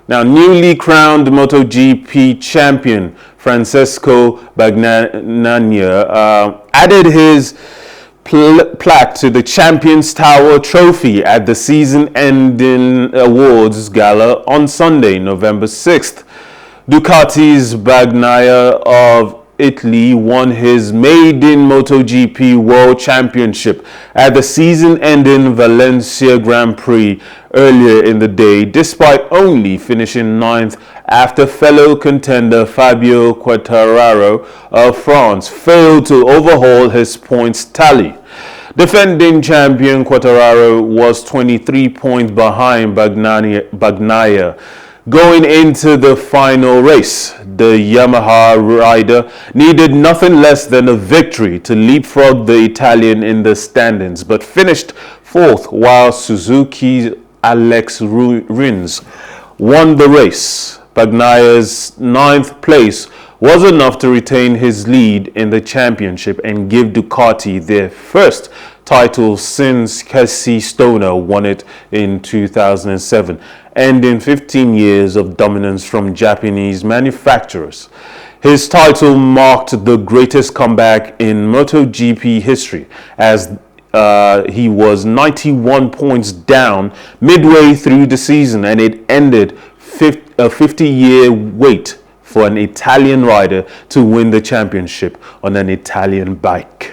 Now, newly crowned MotoGP champion Francesco Bagnaia added his plaque to the Champions Tower trophy at the season-ending awards gala on Sunday, November 6th. Ducati's Bagnaia of Italy won his maiden MotoGP World Championship at the season-ending Valencia Grand Prix earlier in the day, despite only finishing ninth after fellow contender Fabio Quartararo of France failed to overhaul his points tally. Defending champion Quartararo was 23 points behind Bagnaia. Going into the final race, the Yamaha rider needed nothing less than a victory to leapfrog the Italian in the standings, but finished fourth while Suzuki's Alex Rins won the race. Bagnaia's ninth place was enough to retain his lead in the championship and give Ducati their first title since Casey Stoner won it in 2007, ending 15 years of dominance from Japanese manufacturers. His title marked the greatest comeback in MotoGP history, as he was 91 points down midway through the season, and it ended a 50-year wait for an Italian rider to win the championship on an Italian bike.